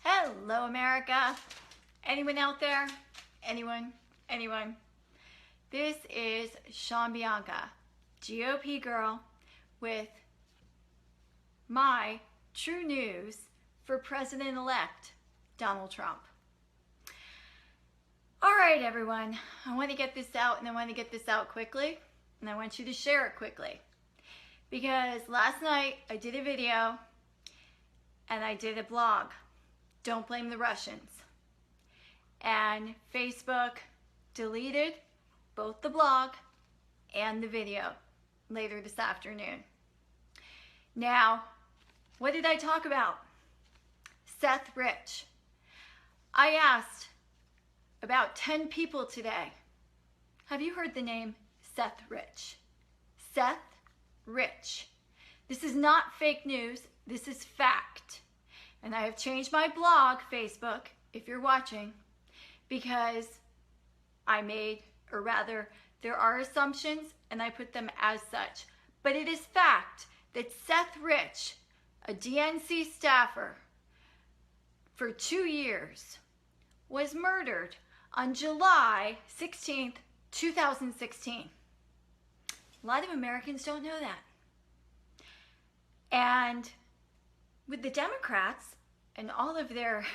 Hello, America. Anyone out there? Anyone? Anyone? This is Bianca, GOP girl, with my true news for President-elect Donald Trump. All right, everyone. I want to get this out, and I want to get this out quickly, and I want you to share it quickly. Because last night I did a video and I did a blog. Don't blame the Russians. And Facebook deleted both the blog and the video later this afternoon. Now, what did I talk about? Seth Rich. I asked about 10 people today, have you heard the name Seth Rich? Seth Rich. This is not fake news. This is fact. And I have changed my blog, Facebook, if you're watching, because I made, or rather, there are assumptions and I put them as such. But it is fact that Seth Rich, a DNC staffer for 2 years, was murdered on July 16th, 2016. A lot of Americans don't know that. And with the Democrats and all of their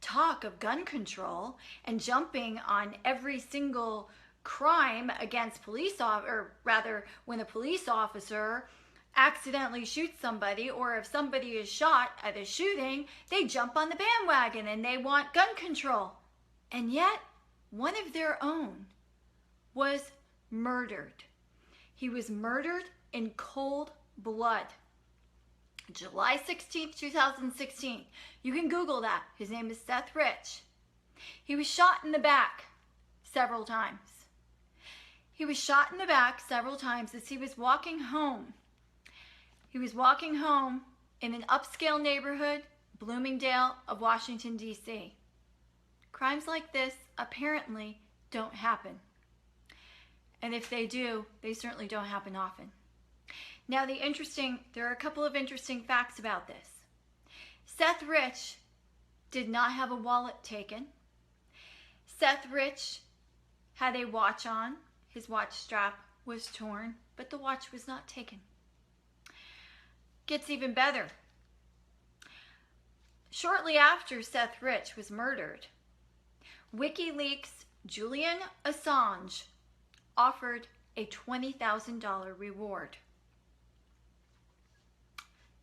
talk of gun control and jumping on every single crime against police officers, or rather when a police officer accidentally shoots somebody, or if somebody is shot at a shooting, they jump on the bandwagon and they want gun control. And yet, one of their own was murdered. He was murdered in cold blood. July 16th, 2016. You can Google that. His name is Seth Rich. He was shot in the back several times. He was shot in the back several times as he was walking home. He was walking home in an upscale neighborhood, Bloomingdale of Washington, D.C. Crimes like this apparently don't happen. And if they do, they certainly don't happen often. Now, there are a couple of interesting facts about this. Seth Rich did not have a wallet taken. Seth Rich had a watch on. His watch strap was torn, but the watch was not taken. Gets even better. Shortly after Seth Rich was murdered, WikiLeaks' Julian Assange offered a $20,000 reward.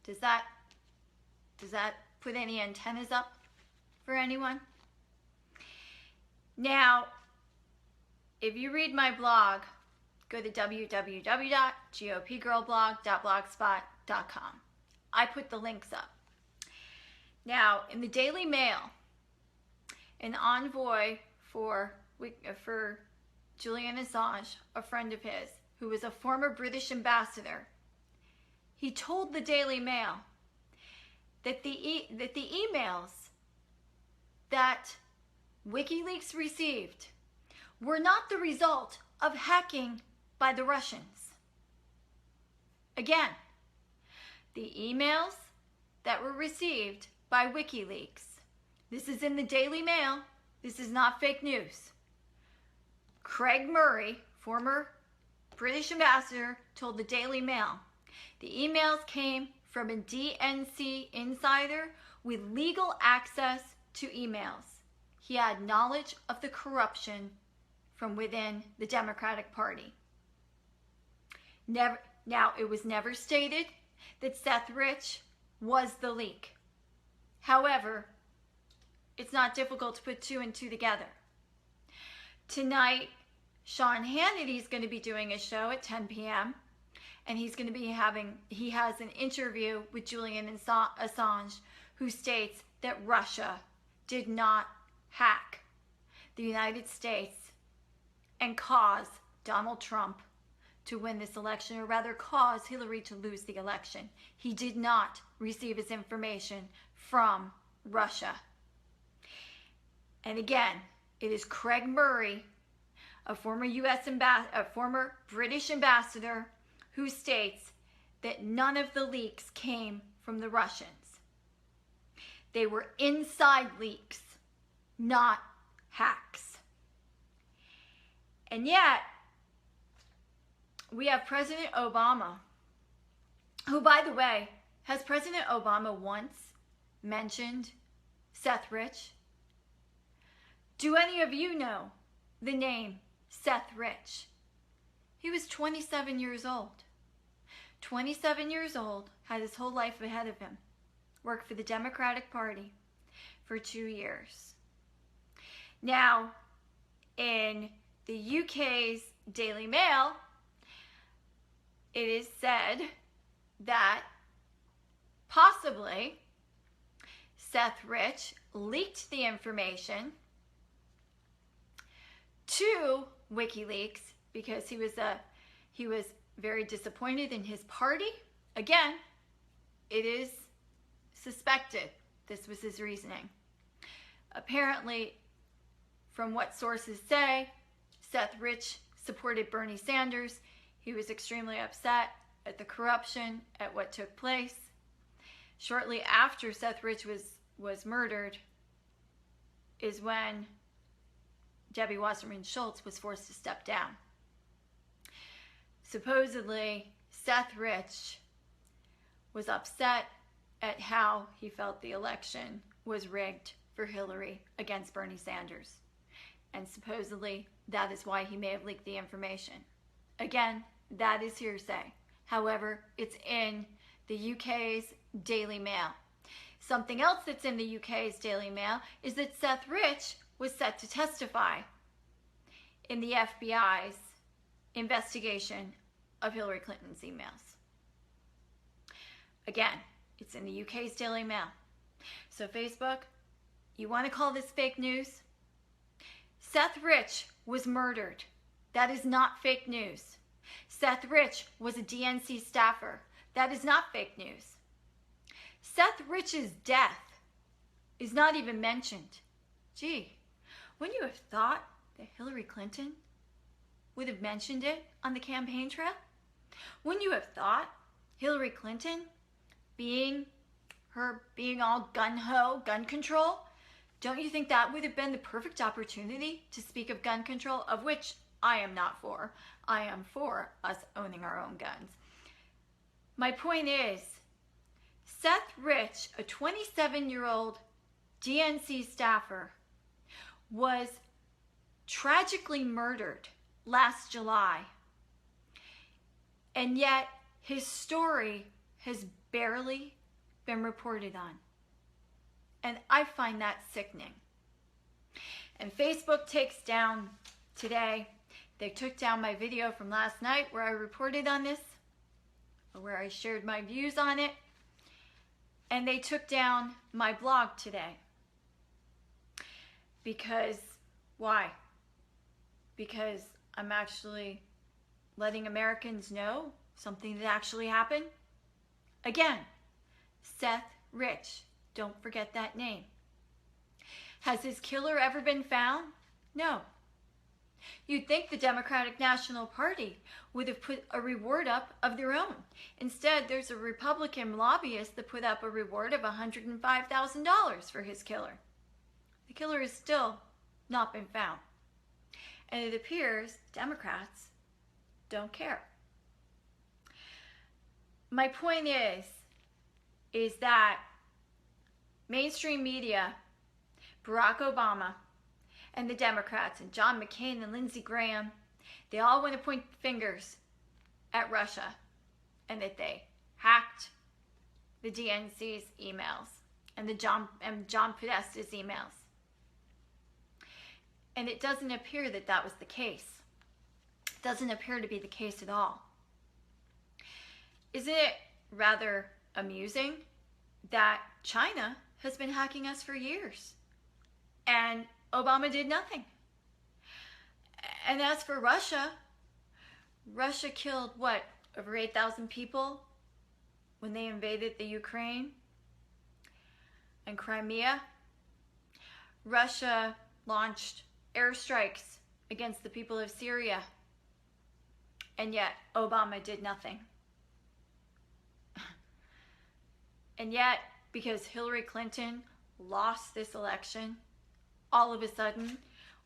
Does that put any antennas up for anyone? Now, if you read my blog, go to www.gopgirlblog.blogspot.com. I put the links up. Now, in the Daily Mail, an envoy for Julian Assange, a friend of his, who was a former British ambassador, he told the Daily Mail that the emails that WikiLeaks received were not the result of hacking by the Russians. Again, the emails that were received by WikiLeaks, this is in the Daily Mail, this is not fake news. Craig Murray, former British ambassador, told the Daily Mail, the emails came from a DNC insider with legal access to emails. He had knowledge of the corruption from within the Democratic Party. Now, it was never stated that Seth Rich was the leak. However, it's not difficult to put two and two together. Tonight, Sean Hannity is going to be doing a show at 10 p.m. and he has an interview with Julian Assange, who states that Russia did not hack the United States and cause Donald Trump to win this election, or rather cause Hillary to lose the election. He did not receive his information from Russia. And again, it is Craig Murray, a former former British ambassador, who states that none of the leaks came from the Russians. They were inside leaks, not hacks. And yet, we have President Obama, who, by the way, has President Obama once mentioned Seth Rich? Do any of you know the name Seth Rich? He was 27 years old. 27 years old, had his whole life ahead of him. Worked for the Democratic Party for 2 years. Now, in the UK's Daily Mail, it is said that possibly Seth Rich leaked the information to WikiLeaks because he was very disappointed in his party. Again, it is suspected this was his reasoning. Apparently, from what sources say, Seth Rich supported Bernie Sanders. He was extremely upset at the corruption, at what took place. Shortly after Seth Rich was murdered is when Debbie Wasserman Schultz was forced to step down. Supposedly, Seth Rich was upset at how he felt the election was rigged for Hillary against Bernie Sanders. And supposedly, that is why he may have leaked the information. Again, that is hearsay. However, it's in the UK's Daily Mail. Something else that's in the UK's Daily Mail is that Seth Rich was set to testify in the FBI's investigation of Hillary Clinton's emails. Again, it's in the UK's Daily Mail. So Facebook, you want to call this fake news? Seth Rich was murdered. That is not fake news. Seth Rich was a DNC staffer. That is not fake news. Seth Rich's death is not even mentioned. Gee, wouldn't you have thought that Hillary Clinton would have mentioned it on the campaign trail? Wouldn't you have thought Hillary Clinton being all gun-ho, gun control, don't you think that would have been the perfect opportunity to speak of gun control, of which I am not for. I am for us owning our own guns. My point is, Seth Rich, a 27-year-old DNC staffer, was tragically murdered last July. And yet, his story has barely been reported on. And I find that sickening. And Facebook takes down today, they took down my video from last night where I reported on this, or where I shared my views on it. And they took down my blog today. Because, why? Because I'm actually letting Americans know something that actually happened. Again, Seth Rich. Don't forget that name. Has his killer ever been found? No. You'd think the Democratic National Party would have put a reward up of their own. Instead, there's a Republican lobbyist that put up a reward of $105,000 for his killer. The killer has still not been found. And it appears Democrats don't care. My point is that mainstream media, Barack Obama, and the Democrats, and John McCain and Lindsey Graham, they all want to point fingers at Russia and that they hacked the DNC's emails and John Podesta's emails. And it doesn't appear that that was the case. It doesn't appear to be the case at all. Isn't it rather amusing that China has been hacking us for years and Obama did nothing? And as for Russia, Russia killed what, over 8,000 people when they invaded the Ukraine and Crimea? Russia launched airstrikes against the people of Syria, and yet Obama did nothing. And yet, because Hillary Clinton lost this election, all of a sudden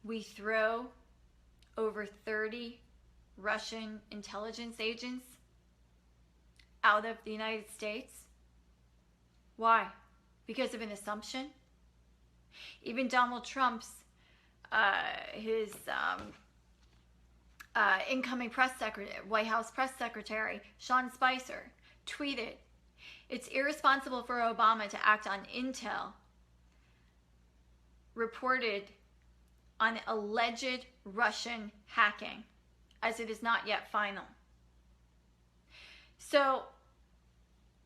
we throw over 30 Russian intelligence agents out of the United States? Why? Because of an assumption? Even Donald Trump's his incoming press secretary, White House press secretary, Sean Spicer, tweeted, "It's irresponsible for Obama to act on intel reported on alleged Russian hacking, as it is not yet final." So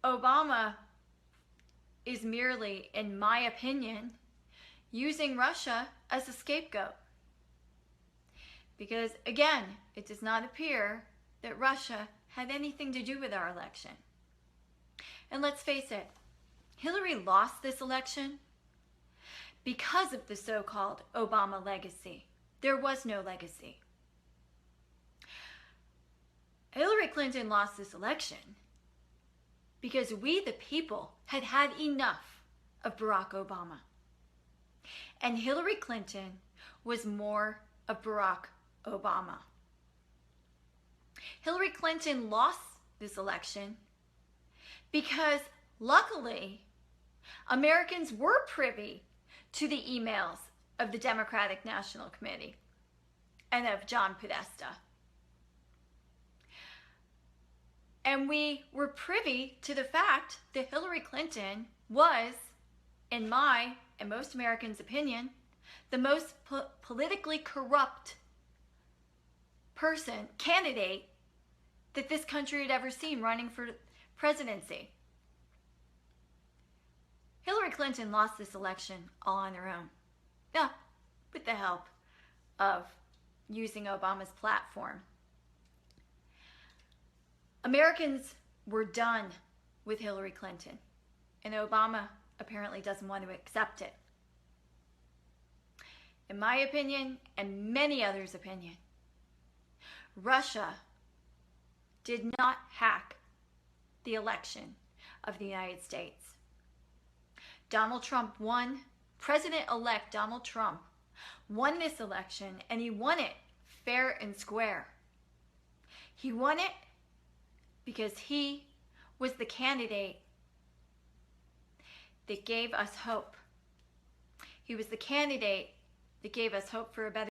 Obama is merely, in my opinion, using Russia as a scapegoat. Because, again, it does not appear that Russia had anything to do with our election. And let's face it, Hillary lost this election because of the so-called Obama legacy. There was no legacy. Hillary Clinton lost this election because we, the people, had had enough of Barack Obama. And Hillary Clinton was more of Barack Obama. Hillary Clinton lost this election because, luckily, Americans were privy to the emails of the Democratic National Committee and of John Podesta. And we were privy to the fact that Hillary Clinton was, in my and most Americans' opinion, the most politically corrupt candidate that this country had ever seen running for presidency. Hillary Clinton lost this election all on her own. Yeah, with the help of using Obama's platform. Americans were done with Hillary Clinton, and Obama apparently doesn't want to accept it. In my opinion, and many others' opinion, Russia did not hack the election of the United States. Donald Trump won. President-elect Donald Trump won this election, and he won it fair and square. He won it because he was the candidate that gave us hope. He was the candidate that gave us hope for a better